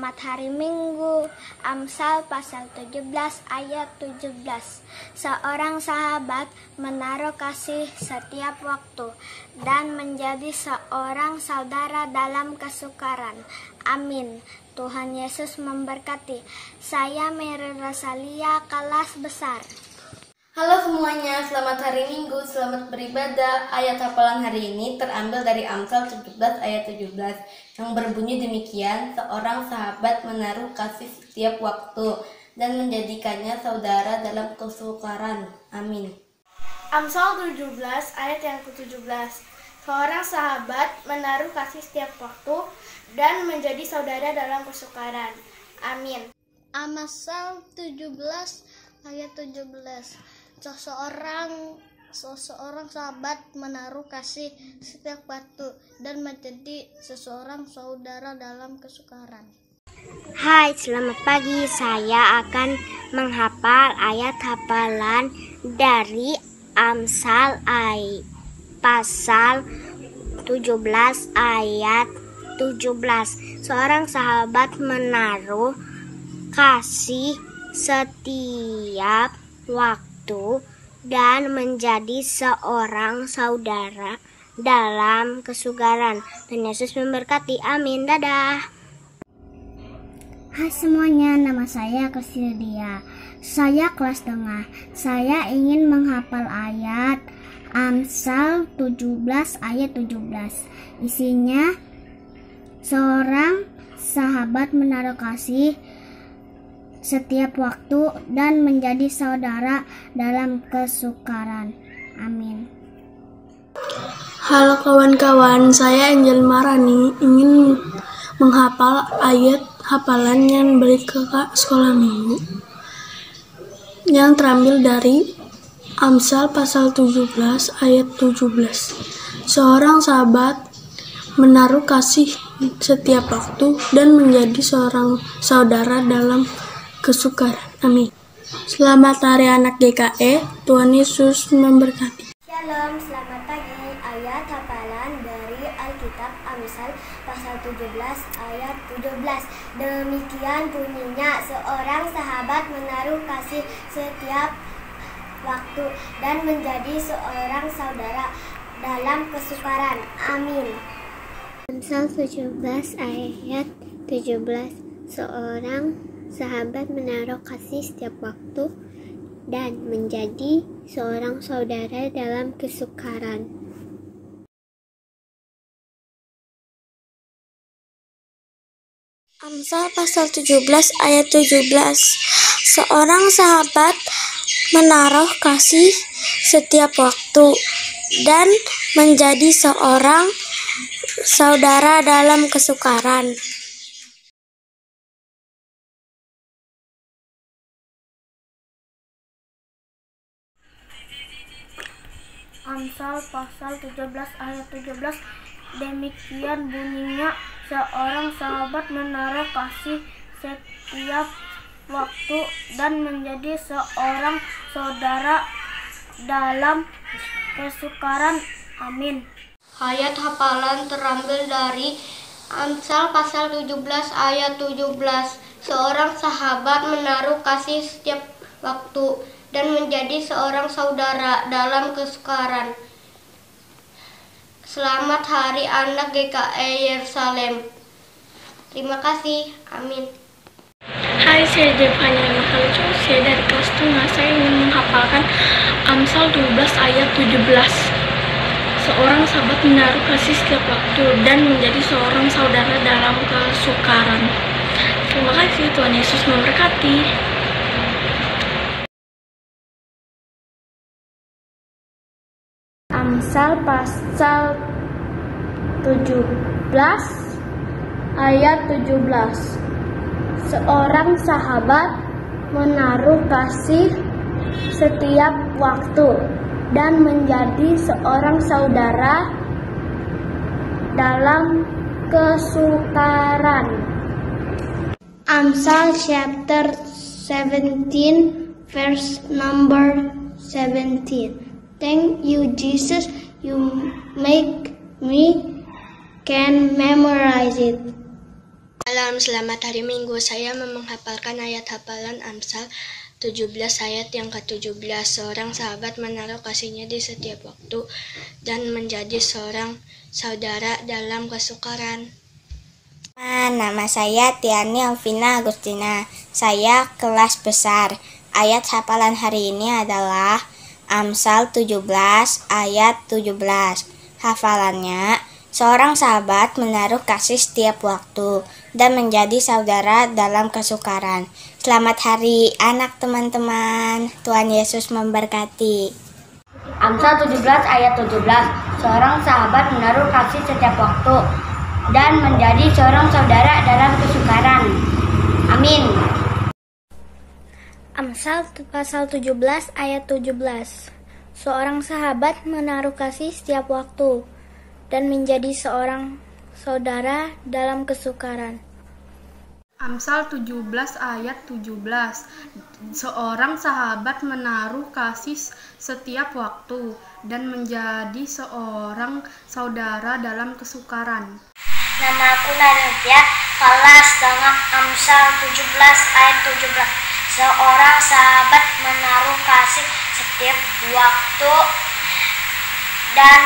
Selamat hari Minggu. Amsal pasal 17 ayat 17. Seorang sahabat menaruh kasih setiap waktu dan menjadi seorang saudara dalam kesukaran. Amin. Tuhan Yesus memberkati. Saya Mary Rosalia, kelas besar. Halo semuanya, selamat hari Minggu, selamat beribadah. Ayat hafalan hari ini terambil dari Amsal 17 ayat 17 yang berbunyi demikian: seorang sahabat menaruh kasih setiap waktu dan menjadikannya saudara dalam kesukaran. Amin. Amsal 17 ayat yang ke-17. Seorang sahabat menaruh kasih setiap waktu dan menjadi saudara dalam kesukaran. Amin. Amsal 17 ayat 17. Seseorang sahabat menaruh kasih setiap waktu dan menjadi seseorang saudara dalam kesukaran. Hai, selamat pagi. Saya akan menghafal ayat hafalan dari Amsal pasal 17 ayat 17. Seorang sahabat menaruh kasih setiap waktu dan menjadi seorang saudara dalam kesukaran. Dan Yesus memberkati. Amin. Dadah. Hai semuanya, nama saya Kusidia. Saya kelas tengah. Saya ingin menghafal ayat Amsal 17 ayat 17. Isinya, seorang sahabat menaruh kasih setiap waktu dan menjadi saudara dalam kesukaran. Amin. Halo kawan-kawan, saya Angel Marani ingin menghafal ayat hafalan yang beri kakak sekolah minggu yang terambil dari Amsal pasal 17 ayat 17. Seorang sahabat menaruh kasih setiap waktu dan menjadi seorang saudara dalam kesukaran. Amin. Selamat Hari Anak GKE. Tuhan Yesus memberkati. Shalom, selamat pagi. Ayat hafalan dari Alkitab Amsal pasal 17 ayat 17. Demikian bunyinya, seorang sahabat menaruh kasih setiap waktu dan menjadi seorang saudara dalam kesukaran. Amin. Amsal 17 ayat 17. Seorang sahabat menaruh kasih setiap waktu dan menjadi seorang saudara dalam kesukaran. Amsal pasal 17 ayat 17. Seorang sahabat menaruh kasih setiap waktu dan menjadi seorang saudara dalam kesukaran. Amsal pasal 17 ayat 17. Demikian bunyinya, seorang sahabat menaruh kasih setiap waktu dan menjadi seorang saudara dalam kesukaran. Amin. Ayat hafalan terambil dari Amsal pasal 17 ayat 17. Seorang sahabat menaruh kasih setiap waktu dan menjadi seorang saudara dalam kesukaran. Selamat Hari Anak GKE Yerusalem. Terima kasih. Amin. Hai, saya Devanya Mahalucu. Saya dari kelas tengah. Saya ingin menghafalkan Amsal 12 ayat 17. Seorang sahabat menaruh kasih setiap waktu dan menjadi seorang saudara dalam kesukaran. Terima kasih. Tuhan Yesus memberkati. Amsal pasal 17 ayat 17. Seorang sahabat menaruh kasih setiap waktu dan menjadi seorang saudara dalam kesukaran. Amsal chapter 17 verse number 17. Thank you, Jesus. You make me can memorize it. Salam, selamat hari Minggu. Saya menghafalkan ayat hafalan Amsal 17 ayat yang ke-17. Seorang sahabat menaruh kasihnya di setiap waktu dan menjadi seorang saudara dalam kesukaran. Nama saya Tiani Alvina Agustina. Saya kelas besar. Ayat hafalan hari ini adalah Amsal 17 ayat 17. Hafalannya, seorang sahabat menaruh kasih setiap waktu dan menjadi saudara dalam kesukaran. Selamat hari anak teman-teman. Tuhan Yesus memberkati. Amsal 17 ayat 17. Seorang sahabat menaruh kasih setiap waktu dan menjadi seorang saudara dalam kesukaran. Amin. Amsal pasal 17 ayat 17. Seorang sahabat menaruh kasih setiap waktu dan menjadi seorang saudara dalam kesukaran. Amsal 17 ayat 17. Seorang sahabat menaruh kasih setiap waktu dan menjadi seorang saudara dalam kesukaran. Nama aku Nadia, kelas dengan Amsal 17 ayat 17. Seorang sahabat menaruh kasih setiap waktu dan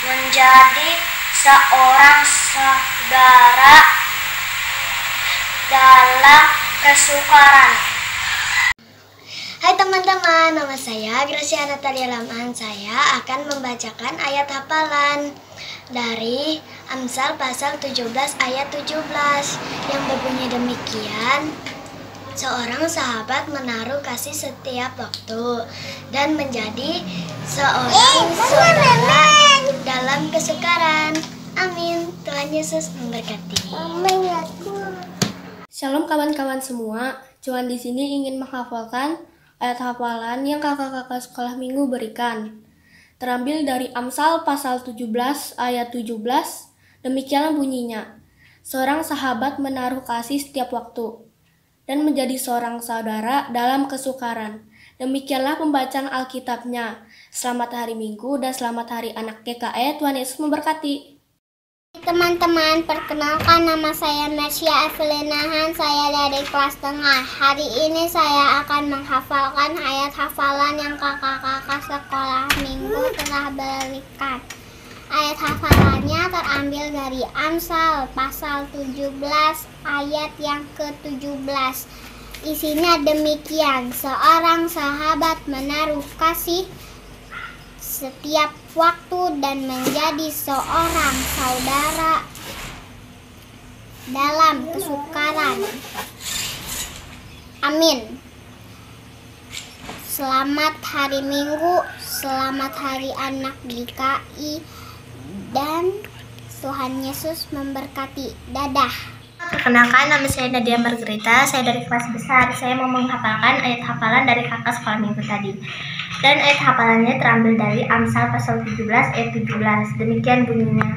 menjadi seorang saudara dalam kesukaran. Hai teman-teman, nama saya Gracia Natalia Laman. Saya akan membacakan ayat hafalan dari Amsal pasal 17 ayat 17 yang berbunyi demikian. Seorang sahabat menaruh kasih setiap waktu dan menjadi seorang saudara dalam kesukaran. Amin. Tuhan Yesus memberkati. Shalom kawan-kawan semua. Cuan di sini ingin menghafalkan ayat hafalan yang kakak-kakak sekolah minggu berikan. Terambil dari Amsal pasal 17 ayat 17. Demikianlah bunyinya. Seorang sahabat menaruh kasih setiap waktu dan menjadi seorang saudara dalam kesukaran. Demikianlah pembacaan Alkitabnya. Selamat hari Minggu dan selamat hari anak GKE. Tuhan Yesus memberkati. Teman-teman, perkenalkan nama saya Mercia Evelina Han, saya dari kelas tengah. Hari ini saya akan menghafalkan ayat hafalan yang kakak-kakak sekolah minggu telah berikan. Ayat hafalannya terambil dari Amsal pasal 17 ayat yang ke-17. Isinya demikian, seorang sahabat menaruh kasih setiap waktu dan menjadi seorang saudara dalam kesukaran. Amin. Selamat hari Minggu, selamat hari anak GKI, dan Tuhan Yesus memberkati. Dadah. Perkenalkan, nama saya Nadia Margarita, saya dari kelas besar. Saya mau menghafalkan ayat hafalan dari kakak sekolah minggu tadi. Dan ayat hafalannya terambil dari Amsal pasal 17 ayat 17. Demikian bunyinya.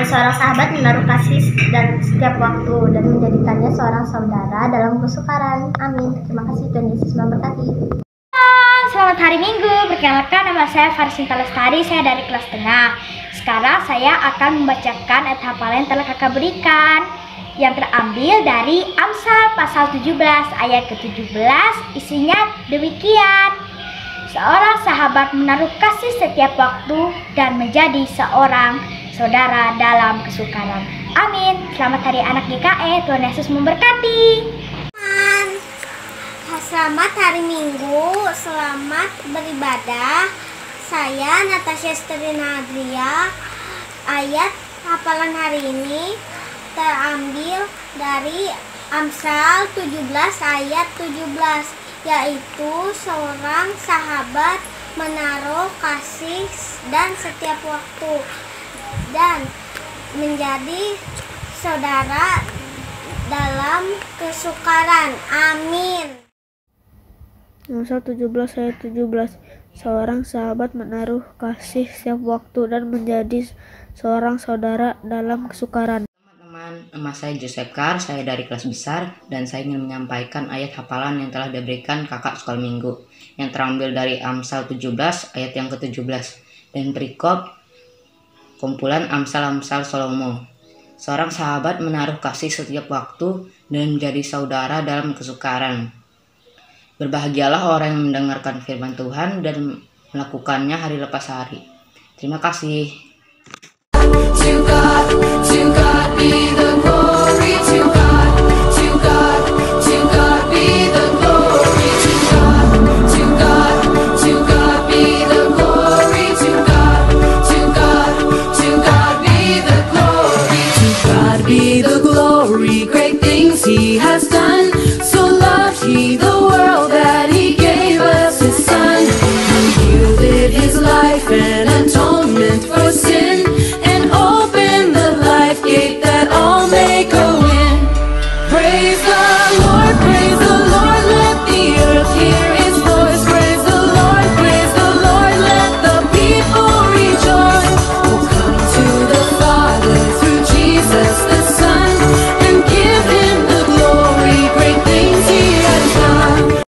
Seorang sahabat menaruh kasih dan setiap waktu dan menjadikannya seorang saudara dalam kesukaran. Amin. Terima kasih, Tuhan Yesus memberkati. Selamat hari Minggu, perkenalkan nama saya Farsinta Lestari, saya dari kelas tengah. Sekarang saya akan membacakan ayat hafalan yang telah kakak berikan, yang terambil dari Amsal pasal 17 ayat ke-17. Isinya demikian. Seorang sahabat menaruh kasih setiap waktu dan menjadi seorang saudara dalam kesukaran. Amin. Selamat hari anak GKE, Tuhan Yesus memberkati. Selamat hari Minggu, selamat beribadah. Saya Natasha Sterina Adria. Ayat hafalan hari ini terambil dari Amsal 17 ayat 17, yaitu seorang sahabat menaruh kasih dan setiap waktu dan menjadi saudara dalam kesukaran. Amin. Amsal 17 ayat 17. Seorang sahabat menaruh kasih setiap waktu dan menjadi seorang saudara dalam kesukaran. Teman-teman, nama saya Joseph Kar, saya dari kelas besar dan saya ingin menyampaikan ayat hafalan yang telah diberikan kakak sekolah minggu yang terambil dari Amsal 17 ayat yang ke-17 dan berikut kumpulan Amsal-Amsal Salomo. Seorang sahabat menaruh kasih setiap waktu dan menjadi saudara dalam kesukaran. Berbahagialah orang yang mendengarkan firman Tuhan dan melakukannya hari lepas hari. Terima kasih.